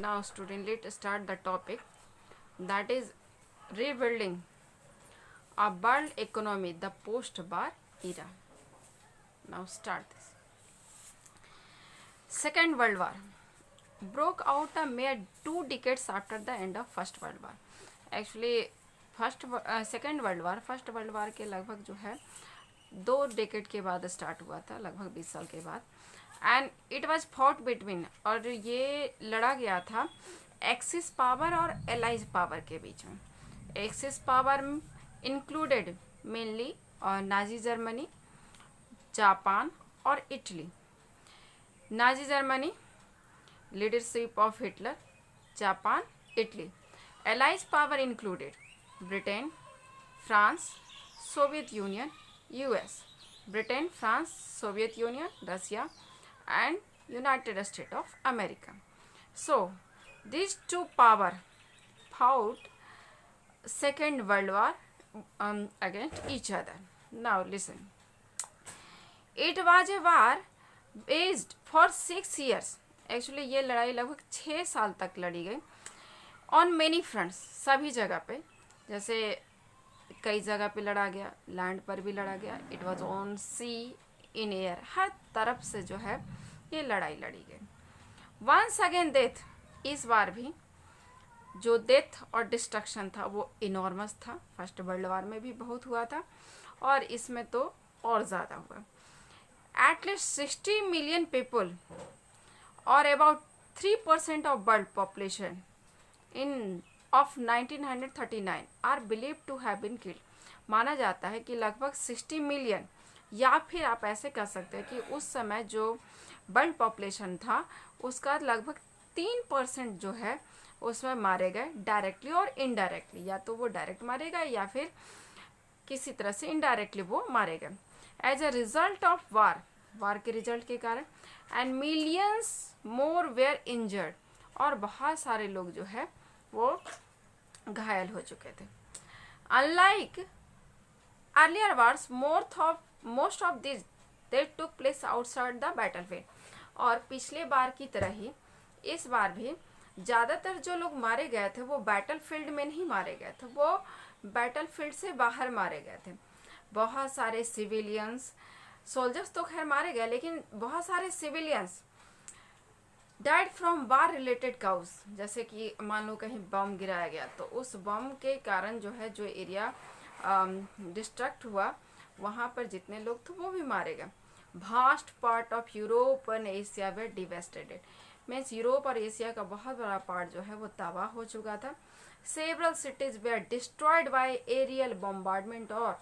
Now student, let's start the topic, that is rebuilding a world economy, the post-war era. Now start this. Second World War broke out a mere 2 decades after the end of First World War. Actually second world war first world war के लगभग जो है 2 decade के बाद start हुआ था, लगभग 20 साल के बाद. And it was fought between, और ये लड़ा गया था एक्सिस पावर और एलाइज पावर के बीच में. Axis power included mainly Nazi Germany, Japan और Italy. Nazi Germany leadership of Hitler, Japan, Italy. Allies power included Britain, France, Soviet Union, US. Britain, France, Soviet Union, Russia and United States of America. So these two power fought Second World War against each other. Now listen. It was a war waged for 6 years. Actually ये लड़ाई लगभग 6 साल तक लड़ी गई. On many fronts, सभी जगह पे, जैसे कई जगह पे लड़ा गया, लैंड पर भी लड़ा गया. It was on sea, in air, हर तरफ से जो है ये लड़ाई लड़ी गई. वंस अगेन डेथ, इस बार भी जो डेथ और डिस्ट्रक्शन था वो इनॉर्मस था. फर्स्ट वर्ल्ड वार में भी बहुत हुआ था और इसमें तो और ज़्यादा हुआ. एटलीस्ट 60 मिलियन पीपल और about 3% of world population in of 1939 are believe to have been killed. माना जाता है कि लगभग 60 मिलियन, या फिर आप ऐसे कह सकते हैं कि उस समय जो वर्ल्ड पॉपुलेशन था उसका लगभग 3% जो है उसमें मारे गए, डायरेक्टली और इनडायरेक्टली. या तो वो डायरेक्ट मारे गए या फिर किसी तरह से इनडायरेक्टली वो मारे गए as a result of war के रिजल्ट के कारण. And millions more were injured, और बहुत सारे लोग जो है वो घायल हो चुके थे. Unlike earlier wars most of these they took place outside the battlefield. और पिछले बार की तरह ही इस बार भी ज़्यादातर जो लोग मारे गए थे वो बैटलफील्ड में नहीं मारे गए थे, वो बैटलफील्ड से बाहर मारे गए थे. बहुत सारे सिविलियंस, सोल्जर्स तो खैर मारे गए, लेकिन बहुत सारे civilians died from war related causes. जैसे कि मान लो कहीं बम गिराया गया तो उस बम के कारण जो है जो एरिया डिस्ट्रक्ट हुआ वहाँ पर जितने लोग थे वो भी मारे गए. Vast part of Europe and Asia were devastated. Means Europe और एशिया का बहुत बड़ा पार्ट जो है वो तबाह हो चुका था. Several cities were destroyed by aerial bombardment और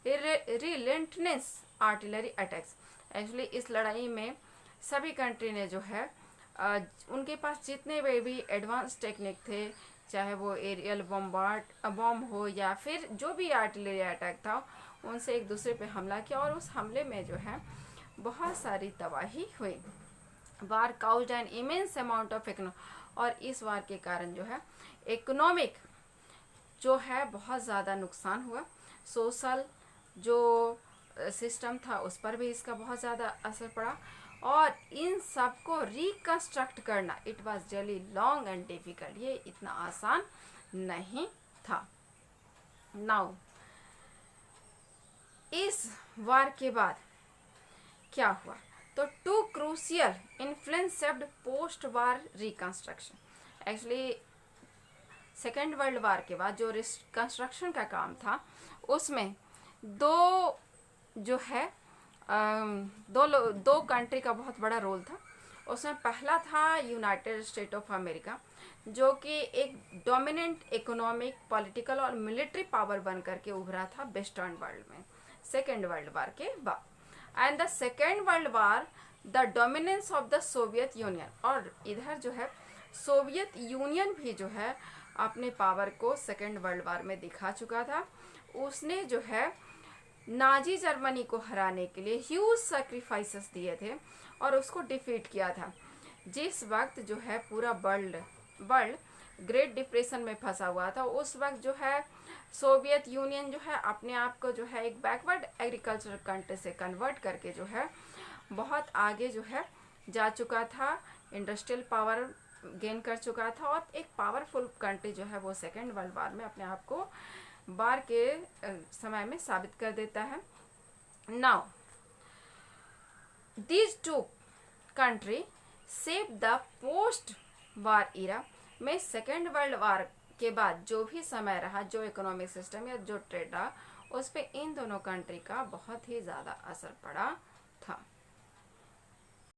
रिलेंटनेस आर्टिलरी अटैक्स. एक्चुअली इस लड़ाई में सभी कंट्री ने जो है उनके पास जितने भी एडवांस टेक्निक थे, चाहे वो एरियल बॉम्ब हो या फिर जो भी आर्टिलरी अटैक था, उनसे एक दूसरे पे हमला किया और उस हमले में जो है बहुत सारी तबाही हुई. War caused an immense amount of और इस वार के कारण जो है इकोनॉमिक जो है बहुत ज़्यादा नुकसान हुआ. सोशल जो सिस्टम था उस पर भी इसका बहुत ज़्यादा असर पड़ा, और इन सब को रिकंस्ट्रक्ट करना it was really long and difficult. ये इतना आसान नहीं था. नाउ इस वार के बाद क्या हुआ, तो 2 crucial influenced post war reconstruction. Actually second world war के बाद जो रिकंस्ट्रक्शन का काम था उसमें दो जो है दो कंट्री का बहुत बड़ा रोल था. उसमें पहला था यूनाइटेड स्टेट ऑफ अमेरिका, जो कि एक डोमिनेंट इकोनॉमिक, पॉलिटिकल और मिलिट्री पावर बन करके उभरा था वेस्टर्न वर्ल्ड में सेकेंड वर्ल्ड वार के बाद. And the second world war the dominance of the Soviet union, और इधर जो है सोवियत यूनियन भी जो है अपने पावर को सेकेंड वर्ल्ड वार में दिखा चुका था. उसने जो है नाजी जर्मनी को हराने के लिए ह्यूज सैक्रिफाइसेस दिए थे और उसको डिफीट किया था. जिस वक्त जो है पूरा वर्ल्ड ग्रेट डिप्रेशन में फंसा हुआ था, उस वक्त जो है सोवियत यूनियन जो है अपने आप को जो है एक बैकवर्ड एग्रीकल्चर कंट्री से कन्वर्ट करके जो है बहुत आगे जो है जा चुका था. इंडस्ट्रियल पावर गेन कर चुका था और एक पावरफुल कंट्री जो है वो सेकेंड वर्ल्ड वार में अपने आप को वार के समय में साबित कर देता है। Now these two country save the post war era में सेकेंड वर्ल्ड वार के बाद जो भी समय रहा, जो इकोनॉमिक सिस्टम या जो ट्रेड रहा, उस पर इन दोनों कंट्री का बहुत ही ज़्यादा असर पड़ा था।